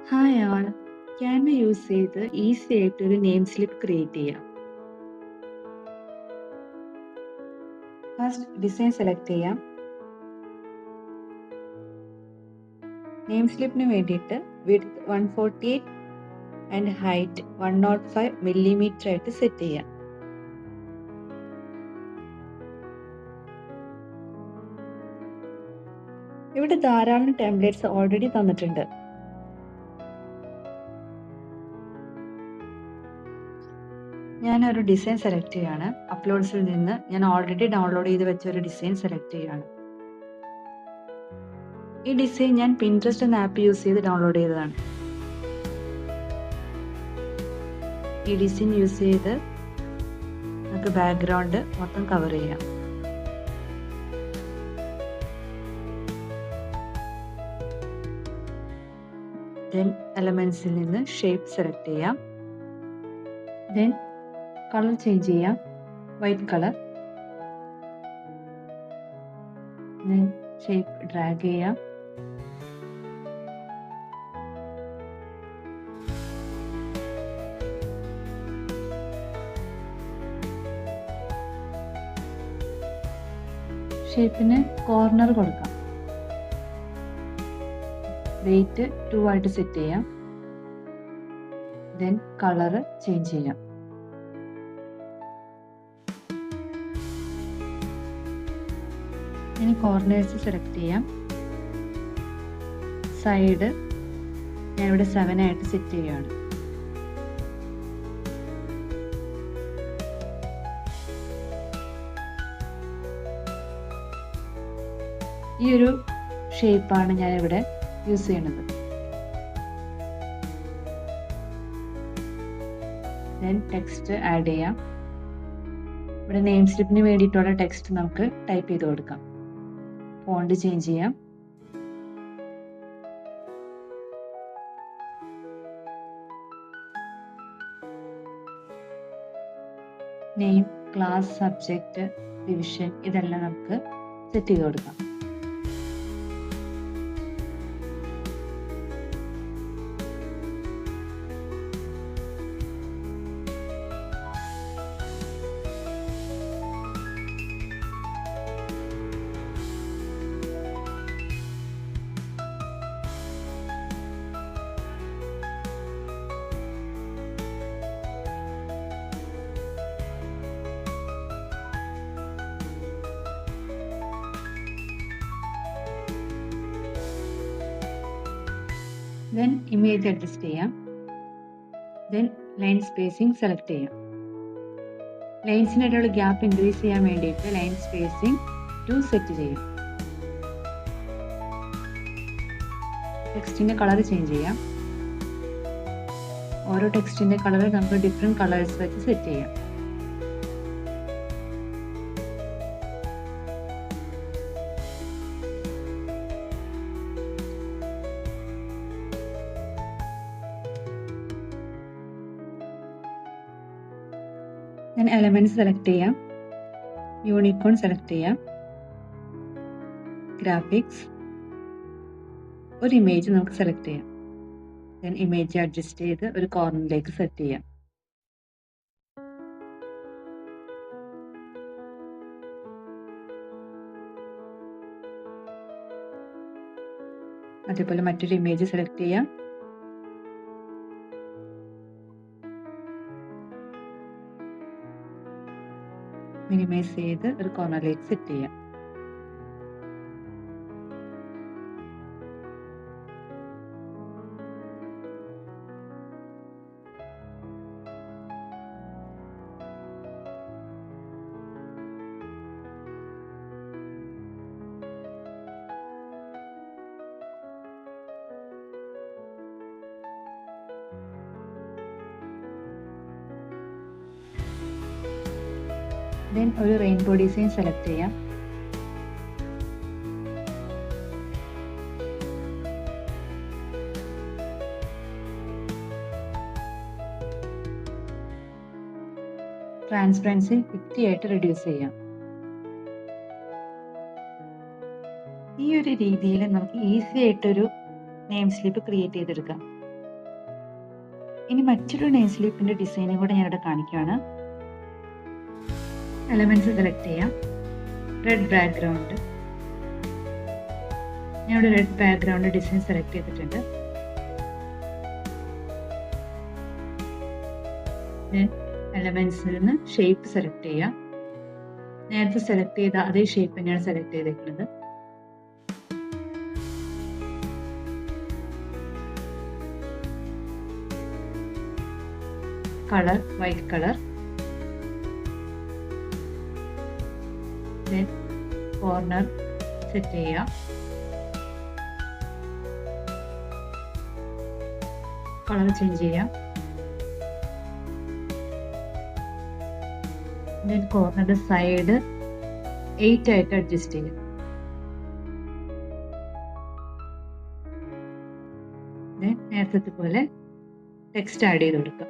Hi ആൾ, Canva use ചെയ്ത് easy ആയിട്ട് ഒരു നെയിം സ്ലിപ്പ് ക്രിയേറ്റ് ചെയ്യാം. ഫസ്റ്റ് ഡിസൈൻ സെലക്ട് ചെയ്യാം. നെയിം സ്ലിപ്പിന് വേണ്ടിയിട്ട് വിഡ്ത്ത് 148 ആൻഡ് ഹൈറ്റ് 105 മില്ലിമീറ്റർ ആയിട്ട് സെറ്റ് ചെയ്യാം. ഇവിടെ ധാരാളം ടെംപ്ലേറ്റ്സ് ഓൾറെഡി തന്നിട്ടുണ്ട്. ഞാനൊരു ഡിസൈൻ സെലക്ട് ചെയ്യാണ്. അപ്ലോഡ്സിൽ നിന്ന് ഞാൻ ഓൾറെഡി ഡൗൺലോഡ് ചെയ്ത് വെച്ച ഒരു ഡിസൈൻ സെലക്ട് ചെയ്യാണ്. ഈ ഡിസൈൻ ഞാൻ പിൻട്രസ്റ്റ് എന്ന ആപ്പ് യൂസ് ചെയ്ത് ഡൗൺലോഡ് ചെയ്തതാണ്. ഈ ഡിസൈൻ യൂസ് ചെയ്ത് നമുക്ക് ബാക്ക്ഗ്രൗണ്ട് മൊത്തം കവർ ചെയ്യാം. ദെൻ എലമെന്റ്സിൽ നിന്ന് ഷേപ്പ് സെലക്ട് ചെയ്യാം. ദെൻ കളർ ചേഞ്ച് ചെയ്യാം, white colour. Then shape drag ചെയ്യാം. ഷേപ്പിന് കോർണർ കൊടുക്കാം. വെയിറ്റ് 2 ആയിട്ട് സെറ്റ് ചെയ്യാം. ദെൻ കളർ ചേഞ്ച് ചെയ്യാം. ഇനി കോർണേഴ്സ് സെലക്ട് ചെയ്യാം. സൈഡ് ഞാനിവിടെ 7 ആയിട്ട് സെറ്റ് ചെയ്യുകയാണ്. ഈ ഒരു ഷേപ്പാണ് ഞാനിവിടെ യൂസ് ചെയ്യുന്നത്. ദെൻ ടെക്സ്റ്റ് ആഡ് ചെയ്യാം. ഇവിടെ നെയിം സ്ലിപ്പിന് വേണ്ടിയിട്ടുള്ള ടെക്സ്റ്റ് നമുക്ക് ടൈപ്പ് ചെയ്ത് കൊടുക്കാം. ഫോണ്ട് ചേഞ്ച് ചെയ്യാം. നെയിം, ക്ലാസ്, സബ്ജക്റ്റ്, ഡിവിഷൻ ഇതെല്ലാം നമുക്ക് സെറ്റ് ചെയ്ത് കൊടുക്കാം. ദെൻ ഇമേജ് അഡ്ജസ്റ്റ് ചെയ്യാം. ദെൻ ലൈൻ സ്പേസിംഗ് സെലക്ട് ചെയ്യാം. ലൈൻസിനിടയിലുള്ള ഗ്യാപ്പ് ഇൻക്രീസ് ചെയ്യാൻ വേണ്ടിയിട്ട് ലൈൻ സ്പേസിംഗ് 2 സെറ്റ് ചെയ്യും. ടെക്സ്റ്റിന്റെ കളർ ചേഞ്ച് ചെയ്യാം. ഓരോ ടെക്സ്റ്റിന്റെ കളർ നമുക്ക് ഡിഫറെന്റ് കളേഴ്സ് വെച്ച് സെറ്റ് ചെയ്യാം. ഞാൻ എലമെന്റ്സ് സെലക്ട് ചെയ്യാം. യൂണിക്കോൺ സെലക്ട് ചെയ്യാം. ഗ്രാഫിക്സ്, ഒരു ഇമേജ് നമുക്ക് സെലക്ട് ചെയ്യാം. ദെൻ ഇമേജ് അഡ്ജസ്റ്റ് ചെയ്ത് ഒരു കോർണറിലേക്ക് സെറ്റ് ചെയ്യാം. അതേപോലെ മറ്റൊരു ഇമേജ് സെലക്ട് ചെയ്യാം. മിനിമൈസ് ചെയ്ത് ഒരു കോർണറിലേക്ക് സെറ്റ് ചെയ്യാം. ദെൻ ഒരു റെയിൻബോ ഡിസൈൻ സെലക്ട് ചെയ്യാം. ട്രാൻസ്പെറൻസി 50 ആയിട്ട് റെഡ്യൂസ് ചെയ്യാം. ഈ ഒരു രീതിയിൽ നമുക്ക് ഈസി ആയിട്ടൊരു നെയിം സ്ലിപ്പ് ക്രിയേറ്റ് ചെയ്തെടുക്കാം. ഇനി മറ്റൊരു നെയിം സ്ലിപ്പിന്റെ ഡിസൈനും കൂടെ ഞാനിവിടെ കാണിക്കുകയാണ്. എലമെന്റ്സ് സെലക്ട് ചെയ്യാം. Red background. ഞാനിവിടെ റെഡ് ബാക്ക്ഗ്രൗണ്ട് ഡിസൈൻ സെലക്ട് ചെയ്തിട്ടുണ്ട്. എലമെന്റ്സിൽ നിന്ന് ഷേപ്പ് സെലക്ട് ചെയ്യാം. നേരത്തെ സെലക്ട് ചെയ്ത അതേ ഷേപ്പ് തന്നെയാണ് സെലക്ട് ചെയ്തേക്കുന്നത്. Colour white colour. Corner set ചെയ്യാം. കളർ ചേഞ്ച് ചെയ്യാം. കോർണറുടെ സൈഡ് 8 ആയിട്ട് അഡ്ജസ്റ്റ് ചെയ്യാം. നേരത്തെ പോലെ ടെക്സ്റ്റ് ആഡ് ചെയ്ത് കൊടുക്കാം.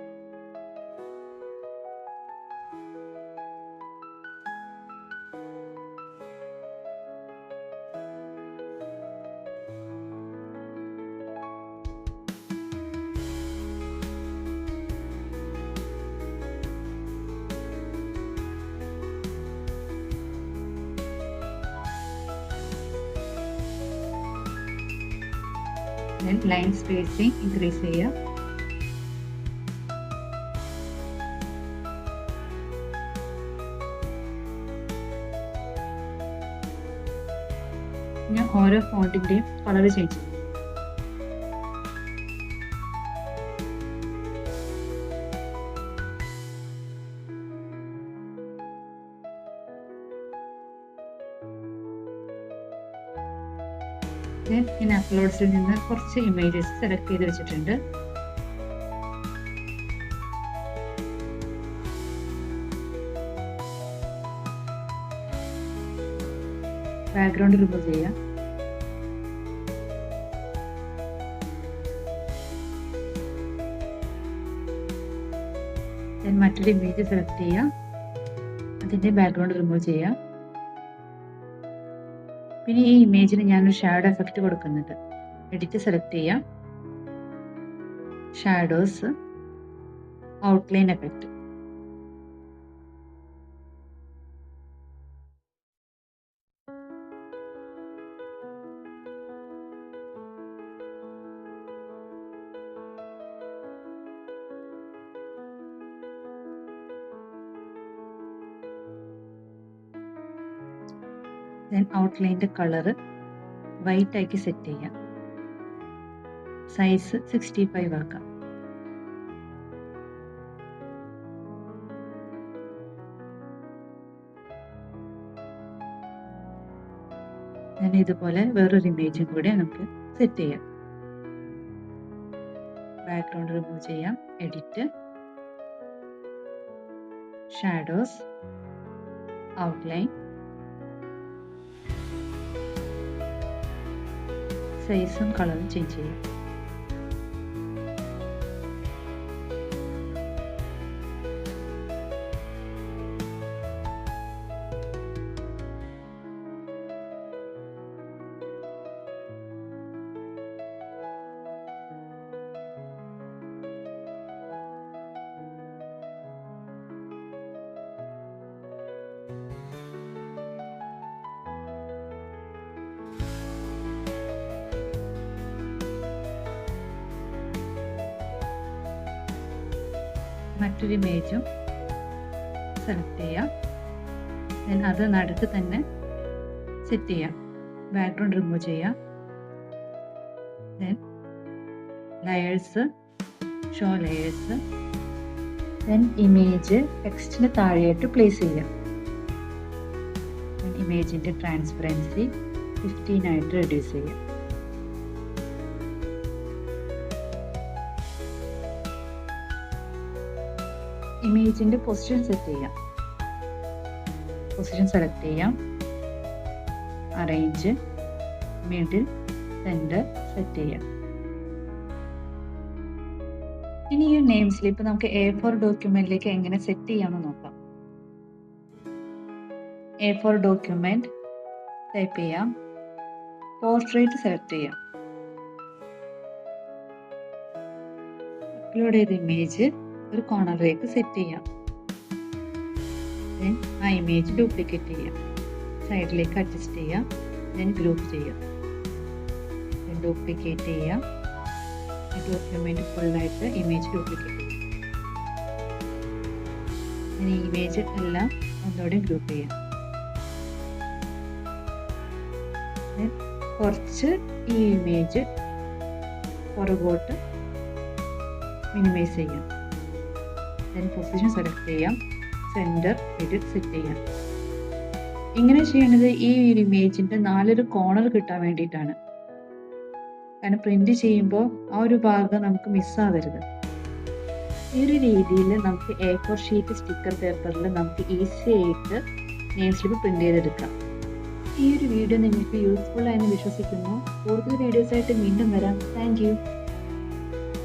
ലൈൻ സ്പേസിംഗ് ഇൻക്രീസ് ചെയ്യുക. ഞാൻ ഓരോ ഫോണ്ടിന്റെയും കളർ ചേഞ്ച് ചെയ്യും. ഞാൻ അപ്ലോഡ്സിൽ നിന്ന് കുറച്ച് ഇമേജസ് സെലക്ട് ചെയ്ത് വെച്ചിട്ടുണ്ട്. ബാക്ക്ഗ്രൗണ്ട് റിമൂവ് ചെയ്യാം. മറ്റൊരു ഇമേജ് സെലക്ട് ചെയ്യാം. അതിന്റെ ബാക്ക്ഗ്രൗണ്ട് റിമൂവ് ചെയ്യാം. പിന്നെ ഈ ഇമേജിന് ഞാനൊരു ഷാഡോ എഫക്റ്റ് കൊടുക്കുന്നുണ്ട്. എഡിറ്റ് സെലക്ട് ചെയ്യാം. Shadows, outline effect. ഔട്ട്ലൈൻ്റെ കളറ് വൈറ്റ് ആക്കി സെറ്റ് ചെയ്യാം. സൈസ് 65 ആക്കാം. ഇതുപോലെ വേറൊരു ഇമേജും കൂടെ നമുക്ക് സെറ്റ് ചെയ്യാം. ബാക്ക്ഗ്രൗണ്ട് റിമൂവ് ചെയ്യാം. എഡിറ്റ്, ഷാഡോസ്, ഔട്ട്ലൈൻ, സൈസും കളറും ചേഞ്ച് ചെയ്യാം. മറ്റൊരു ഇമേജും സെലക്ട് ചെയ്യാം. അത് നടുക്ക് തന്നെ സെറ്റ് ചെയ്യാം. ബാക്ക്ഗ്രൗണ്ട് റിമൂവ് ചെയ്യാം. Layers, show layers. ഇമേജ് ടെക്സ്റ്റിന് താഴെയായിട്ട് പ്ലേസ് ചെയ്യാം. ഇമേജിൻ്റെ ട്രാൻസ്പെറൻസി 15 ആയിട്ട് റെഡ്യൂസ് ചെയ്യാം. ഇമേജിൻ്റെ പൊസിഷൻ സെറ്റ് ചെയ്യാം. പൊസിഷൻ സെലക്ട് ചെയ്യാം. അറേഞ്ച്, മിഡിൽ, സെൻറ്റർ സെറ്റ് ചെയ്യാം. ഇനി ഈ നെയിം സ്ലിപ്പ് നമുക്ക് A4 ഡോക്യുമെന്റിലേക്ക് എങ്ങനെ സെറ്റ് ചെയ്യാമെന്ന് നോക്കാം. A4 ഡോക്യുമെന്റ് ടൈപ്പ് ചെയ്യാം. പോർട്രേറ്റ് സെലക്ട് ചെയ്യാം. അപ്ലോഡ് ചെയ്ത ഇമേജ് ഒരു കോർണറിലേക്ക് സെറ്റ് ചെയ്യാം. ദെൻ ആ ഇമേജ് ഡ്യൂപ്ലിക്കേറ്റ് ചെയ്യാം. സൈഡിലേക്ക് അഡ്ജസ്റ്റ് ചെയ്യാം. ദെൻ ഗ്രൂപ്പ് ചെയ്യാം. ദെൻ ഡ്യൂപ്ലിക്കേറ്റ് ചെയ്യാം. ഈ ഡോക്യുമെന്റ് ഫുള്ളായിട്ട് ഇമേജ് ഡ്യൂപ്ലിക്കേറ്റ് ചെയ്യാം. ഈ ഇമേജ് എല്ലാം ഒന്നുകൂടി ഗ്രൂപ്പ് ചെയ്യാം. കുറച്ച് ഈ ഇമേജ് പുറകോട്ട് മിനിമൈസ് ചെയ്യാം. ദെൻ പൊസിഷൻ സെലക്ട് ചെയ്യാം. സെൻറ്റർ എഡിറ്റ് സെറ്റ് ചെയ്യാം. ഇങ്ങനെ ചെയ്യുന്നത് ഈ ഇമേജിൻ്റെ 4 കോർണർ കിട്ടാൻ വേണ്ടിയിട്ടാണ്. കാരണം പ്രിന്റ് ചെയ്യുമ്പോൾ ആ ഒരു ഭാഗം നമുക്ക് മിസ്സാവരുത്. ഈ ഒരു രീതിയിൽ നമുക്ക് A4 ഷീറ്റ് സ്റ്റിക്കർ പേപ്പറിൽ നമുക്ക് ഈസി ആയിട്ട് നെയിം സ്ലിപ്പ് പ്രിന്റ് ചെയ്തെടുക്കാം. ഈ ഒരു വീഡിയോ നിങ്ങൾക്ക് യൂസ്ഫുൾ ആയെന്ന് വിശ്വസിക്കുന്നു. കൂടുതൽ വീഡിയോസായിട്ട് വീണ്ടും വരാം. Thank you.